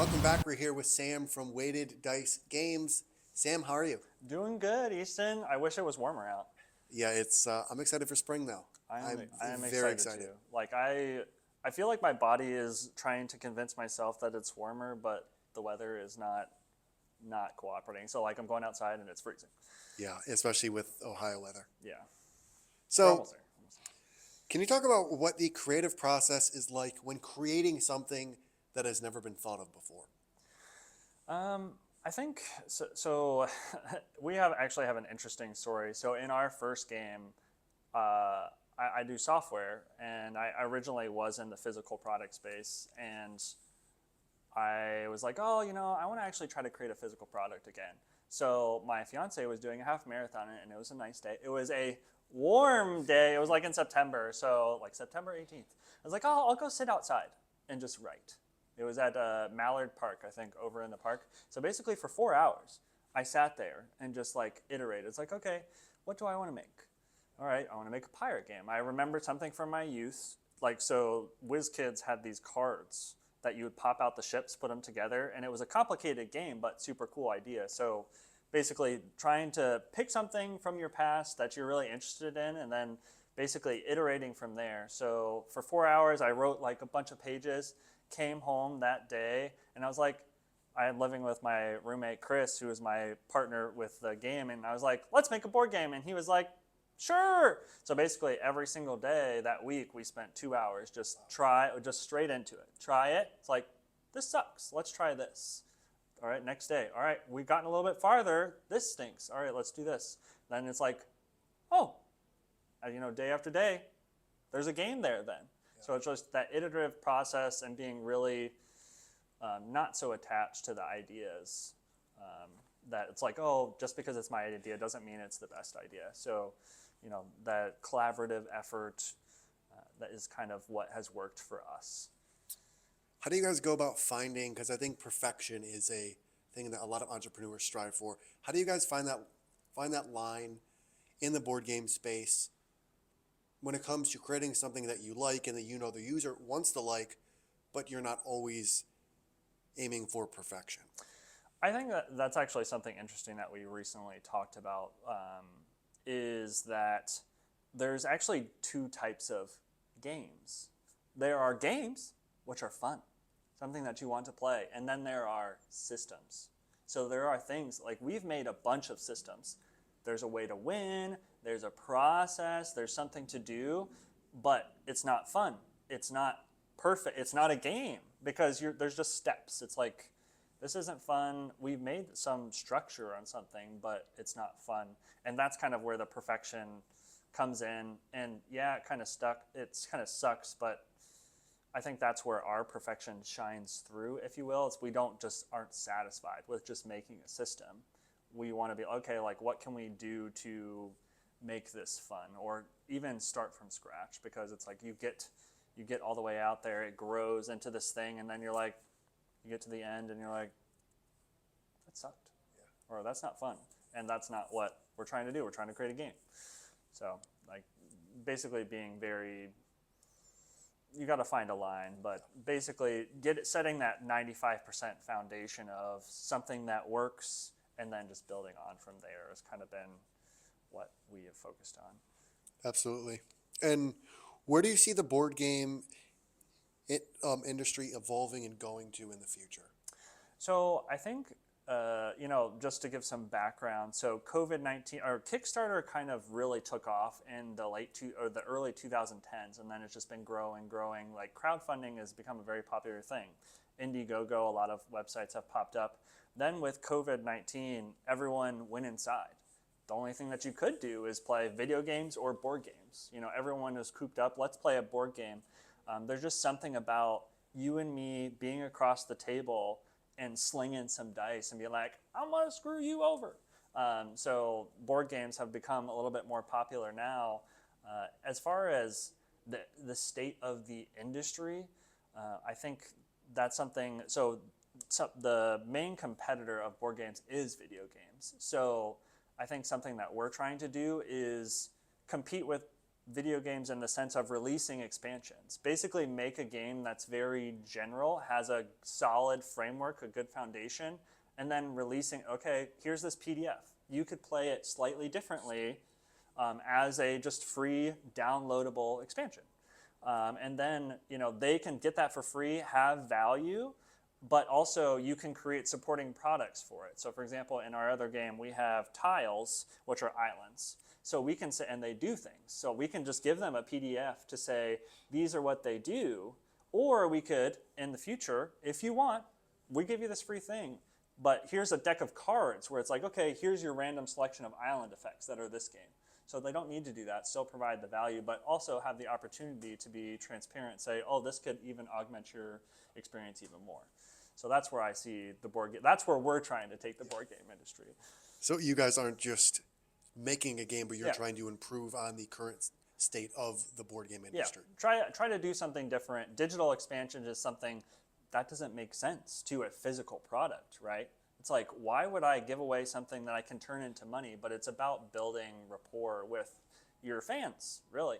Welcome back. We're here with Sam from Weighted Dice Games. Sam, how are you? Doing good, Easton. I wish it was warmer out. Yeah, it's. I'm excited for spring though. I am I'm I am very excited excited. too. I feel like my body is trying to convince myself that it's warmer, but the weather is not cooperating. So like I'm going outside and it's freezing. Yeah, especially with Ohio weather. Yeah. We're So, almost there. can you talk about what the creative process is like when creating something that has never been thought of before? I think so we have actually have an interesting story. So in our first game, I do software, and I originally was in the physical product space, and I was like, oh, I want to actually try to create a physical product again. So my fiance was doing a half marathon, and it was a nice day. It was a warm day. It was like in September, so like September 18th. I was like, oh, I'll go sit outside and just write. It was at Mallard Park, I think, over in the park. So basically, for 4 hours, I sat there and just like iterated. It's like, okay, what do I want to make? All right, I want to make a pirate game. I remember something from my youth. Like, so WizKids had these cards that you would pop out the ships, put them together, and it was a complicated game, but super cool idea. So basically, trying to pick something from your past that you're really interested in, and then basically iterating from there. So for 4 hours, I wrote like a bunch of pages, came home that day, and I was like, I'm living with my roommate Chris, who was my partner with the game, and I was like, let's make a board game. And he was like, sure. So basically, every single day that week, we spent 2 hours just straight into it. Try it. It's like, this sucks. Let's try this. All right, next day. All right, we've gotten a little bit farther. This stinks. All right, let's do this. Then it's like, oh, day after day, there's a game there then. Yeah. So it's just that iterative process and being really not so attached to the ideas that it's like, oh, just because it's my idea doesn't mean it's the best idea. So, that collaborative effort, that is kind of what has worked for us. How do you guys go about finding? Because I think perfection is a thing that a lot of entrepreneurs strive for. How do you guys find that line in the board game space when it comes to creating something that you like and that the user wants to like, but you're not always aiming for perfection? I think that's actually something interesting that we recently talked about, is that there's actually two types of games. There are games, which are fun, something that you want to play, and then there are systems. So there are things, like we've made a bunch of systems. There's a way to win, there's a process, there's something to do, but it's not fun. It's not perfect. It's not a game because there's just steps. It's like, this isn't fun. We've made some structure on something, but it's not fun. And that's kind of where the perfection comes in. And yeah, it kind of sucks, but I think that's where our perfection shines through, if you will. It's we aren't satisfied with just making a system. We want to be, okay, like what can we do to make this fun, or even start from scratch, because it's like you get all the way out there, it grows into this thing, and then you're like, you get to the end and you're like, that sucked. Yeah. Or that's not fun. And that's not what we're trying to do. We're trying to create a game. So like basically being you got to find a line, but basically setting that 95% foundation of something that works and then just building on from there has kind of been what we have focused on. Absolutely. And where do you see the board game industry evolving and going to in the future? So I think, just to give some background, so COVID-19 or Kickstarter kind of really took off in the early 2010s, and then it's just been growing. Like crowdfunding has become a very popular thing. Indiegogo, a lot of websites have popped up. Then with COVID-19, everyone went inside. The only thing that you could do is play video games or board games. Everyone is cooped up. Let's play a board game. There's just something about you and me being across the table and slinging some dice and be like, I'm gonna screw you over. So board games have become a little bit more popular now. As far as the state of the industry, I think that's something. So the main competitor of board games is video games. So I think something that we're trying to do is compete with video games in the sense of releasing expansions. Basically make a game that's very general, has a solid framework, a good foundation, and then releasing, okay, here's this PDF. You could play it slightly differently as a just free downloadable expansion. And then, they can get that for free, have value, but also you can create supporting products for it. So for example, in our other game, we have tiles, which are islands. So we can say, and they do things. So we can just give them a PDF to say, these are what they do. Or we could, in the future, if you want, we give you this free thing. But here's a deck of cards where it's like, okay, here's your random selection of island effects that are this game. So they don't need to do that, still provide the value, but also have the opportunity to be transparent, say, oh, this could even augment your experience even more. So that's where I see the board game. That's where we're trying to take the board game industry. So you guys aren't just making a game, but you're Yeah. trying to improve on the current state of the board game Yeah, industry. try to do something different. Digital expansion is something that doesn't make sense to a physical product, right? It's like, why would I give away something that I can turn into money? But it's about building rapport with your fans, really.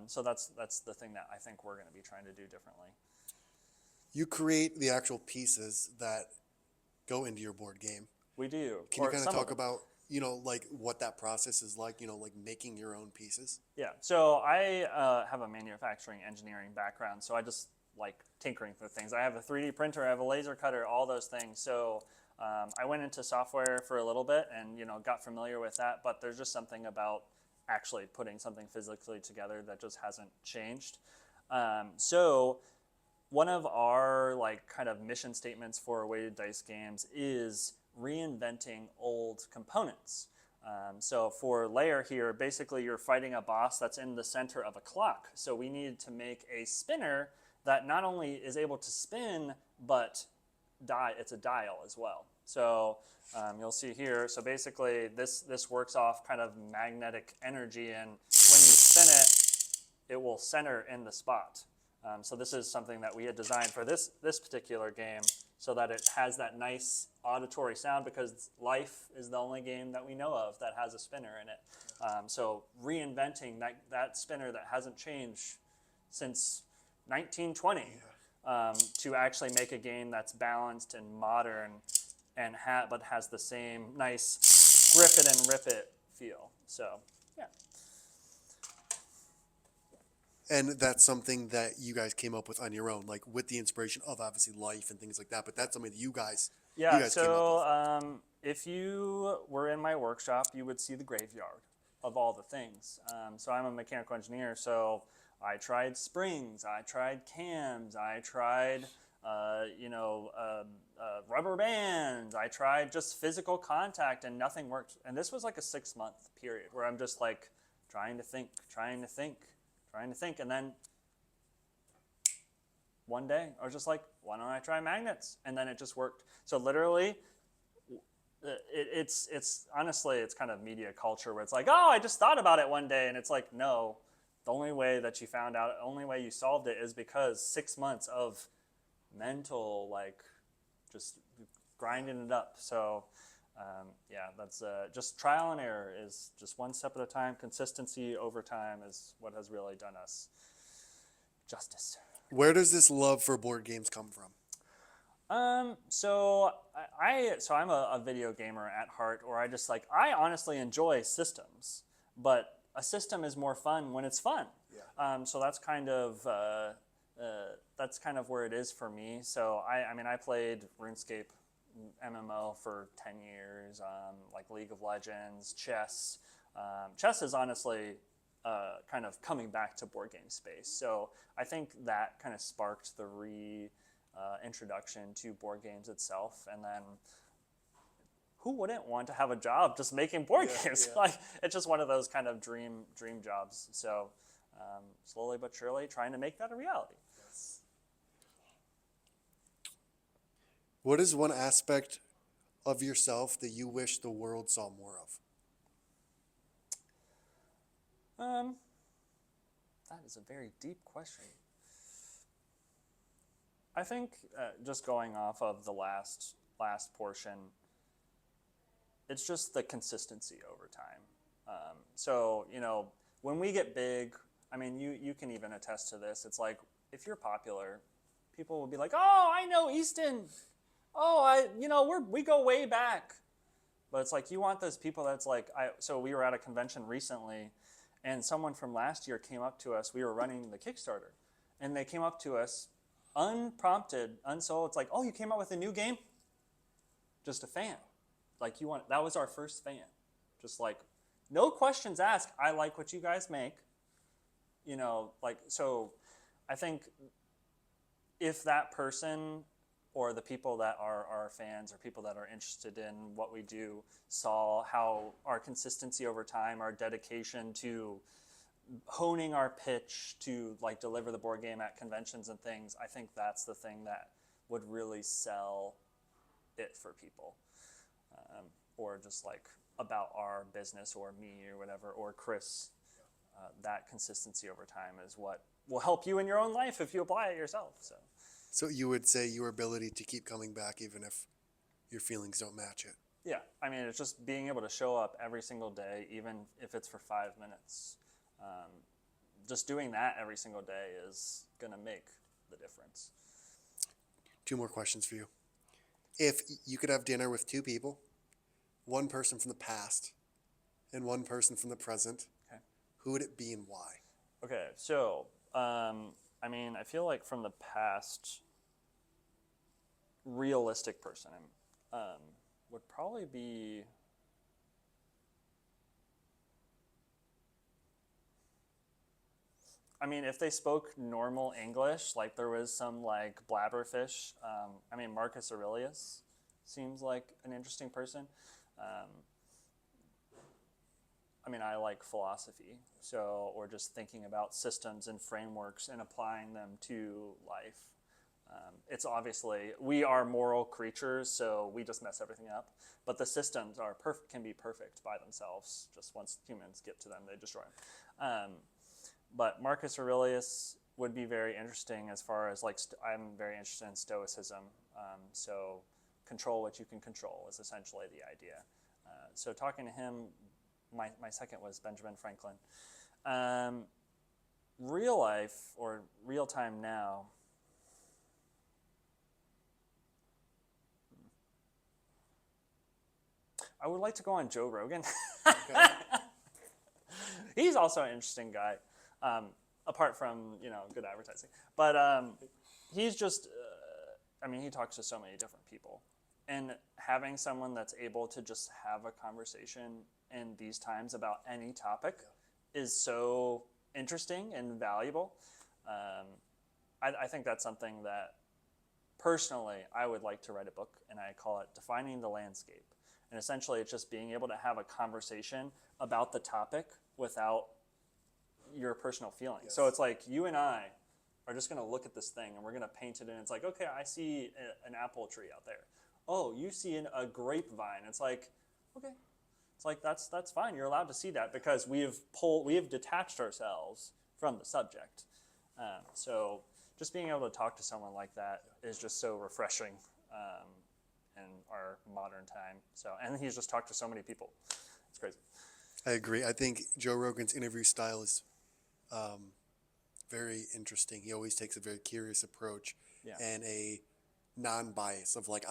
So that's the thing that I think we're going to be trying to do differently. You create the actual pieces that go into your board game. We do. Can you Or kind of some talk them. about, like what that process is like, like making your own pieces? Yeah. So I have a manufacturing engineering background, so I just like tinkering with things. I have a 3D printer, I have a laser cutter, all those things. So I went into software for a little bit and got familiar with that, but there's just something about actually putting something physically together that just hasn't changed. So one of our kind of mission statements for weighted dice games is reinventing old components. So for Lair here, basically you're fighting a boss that's in the center of a clock. So we needed to make a spinner that not only is able to spin, but it's a dial as well. So you'll see here, so basically this works off kind of magnetic energy, and when you spin it, it will center in the spot. So this is something that we had designed for this particular game so that it has that nice auditory sound, because Life is the only game that we know of that has a spinner in it. So reinventing that spinner that hasn't changed since 1920 to actually make a game that's balanced and modern and but has the same nice grip it and rip it feel. So yeah. And that's something that you guys came up with on your own, like with the inspiration of obviously Life and things like that. But that's something that you guys Yeah, came up with. so if you were in my workshop, you would see the graveyard of all the things. So I'm a mechanical engineer, so I tried springs, I tried cams, I tried rubber bands, I tried just physical contact, and nothing worked. And this was like a 6-month period where I'm just like trying to think. And then one day I was just like, why don't I try magnets? And then it just worked. So literally, it's honestly, it's kind of media culture where it's like, oh, I just thought about it one day. And it's like, no, the only way that you found out, only way you solved it is because 6 months of mental, just grinding it up. So yeah, that's just trial and error is just one step at a time. Consistency over time is what has really done us justice. Where does this love for board games come from? So I'm a video gamer at heart, or I honestly enjoy systems, but a system is more fun when it's fun. Yeah. So that's kind of where it is for me. So I played RuneScape MMO for 10 years, like League of Legends, chess. Chess is honestly kind of coming back to board game space. So I think that kind of sparked the introduction to board games itself. And then who wouldn't want to have a job just making board games? Yeah. It's just one of those kind of dream jobs. So slowly but surely trying to make that a reality. Yes. What is one aspect of yourself that you wish the world saw more of? That is a very deep question. I think just going off of the last portion, it's just the consistency over time. So when we get big, I mean, you can even attest to this. It's like if you're popular, people will be like, "Oh, I know Easton. Oh, we go way back." But it's like you want those people that's like so we were at a convention recently and someone from last year came up to us. We were running the Kickstarter and they came up to us unprompted, unsold. It's like, "Oh, you came out with a new game?" Just a fan. Like that was our first fan. Just like no questions asked. I like what you guys make. So I think if that person or the people that are our fans or people that are interested in what we do saw how our consistency over time, our dedication to honing our pitch to like deliver the board game at conventions and things, I think that's the thing that would really sell it for people. Or just like about our business or me or whatever, or Chris, that consistency over time is what will help you in your own life if you apply it yourself. So you would say your ability to keep coming back even if your feelings don't match it. Yeah, I mean, it's just being able to show up every single day, even if it's for 5 minutes. Just doing that every single day is going to make the difference. 2 more questions for you. If you could have dinner with 2 people, one person from the past and one person from the present, Okay. who would it be and why? Okay, so, I mean, I feel like from the past, realistic person would probably be... I mean, if they spoke normal English, like there was some like blabberfish, I mean, Marcus Aurelius seems like an interesting person. I mean, I like philosophy, or just thinking about systems and frameworks and applying them to life. It's obviously, we are moral creatures, so we just mess everything up. But the systems can be perfect by themselves. Just once humans get to them, they destroy them. But Marcus Aurelius would be very interesting as far as like, I'm very interested in Stoicism. So control what you can control is essentially the idea. So talking to him, my second was Benjamin Franklin. Real life or real time now, I would like to go on Joe Rogan. Okay. He's also an interesting guy, apart from, good advertising. But he's just, I mean, he talks to so many different people. And having someone that's able to just have a conversation in these times about any topic is so interesting and valuable. I think that's something that, personally, I would like to write a book, and I call it Defining the Landscape. And essentially, it's just being able to have a conversation about the topic without your personal feelings. Yes. So it's like you and I are just going to look at this thing, and we're going to paint it in. It's like, okay, I see an apple tree out there. Oh, you see a grapevine. It's like, okay. It's like, that's fine. You're allowed to see that because we have detached ourselves from the subject. So just being able to talk to someone like that is just so refreshing in our modern time. And he's just talked to so many people. It's crazy. I agree. I think Joe Rogan's interview style is very interesting. He always takes a very curious approach and a non-bias of like,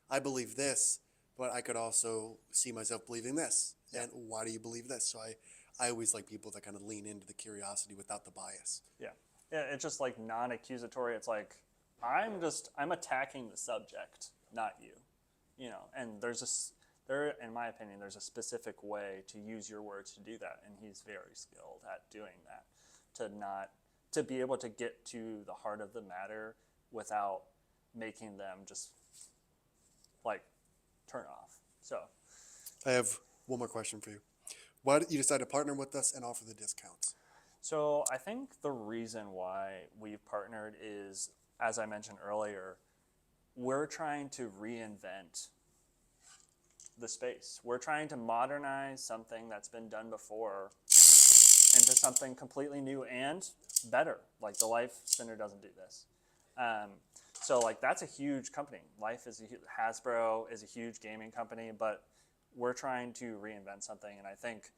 I believe this, but I could also see myself believing this. Yeah. And why do you believe this? So I always like people that kind of lean into the curiosity without the bias. Yeah. Yeah, it's just like non-accusatory. It's like, I'm attacking the subject, not you. And in my opinion, there's a specific way to use your words to do that. And he's very skilled at doing that, to be able to get to the heart of the matter without making them just like turn off. So I have one more question for you. Why did you decide to partner with us and offer the discounts? So I think the reason why we've partnered is, as I mentioned earlier, we're trying to reinvent the space. We're trying to modernize something that's been done before into something completely new and better. Like the Life Center doesn't do this. So like that's a huge company. Hasbro is a huge gaming company, but we're trying to reinvent something. And I think,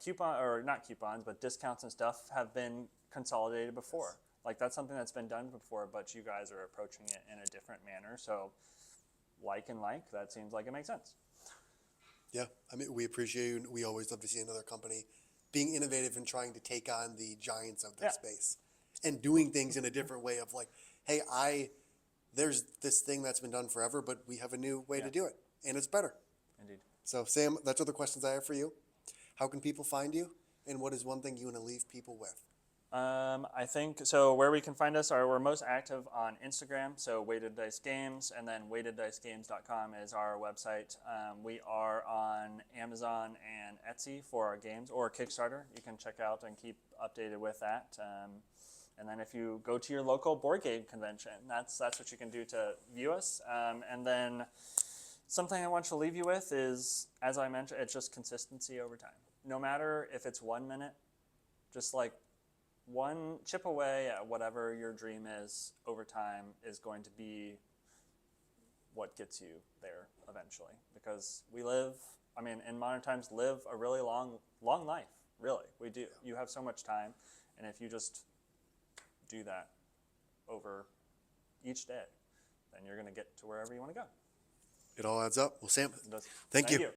coupon or not coupons, but discounts and stuff have been consolidated before. Like that's something that's been done before, but you guys are approaching it in a different manner. So that seems like it makes sense. Yeah, I mean, we appreciate you. We always love to see another company being innovative and trying to take on the giants of their space and doing things in a different way of like, hey, there's this thing that's been done forever, but we have a new way to do it, and it's better. Indeed. So, Sam, that's all the questions I have for you. How can people find you, and what is one thing you want to leave people with? I think so. Where we can find us we're most active on Instagram. So Weighted Dice Games, and then weighteddicegames.com is our website. We are on Amazon and Etsy for our games, or Kickstarter. You can check out and keep updated with that. And then if you go to your local board game convention, that's what you can do to view us. And then something I want to leave you with is, as I mentioned, it's just consistency over time. No matter if it's 1 minute, just like one chip away at whatever your dream is over time is going to be what gets you there eventually. Because we live, in modern times, live a really long life. Really, we do. You have so much time, and if you just do that over each day, then you're going to get to wherever you want to go. It all adds up. Well, Sam, It does. thank you.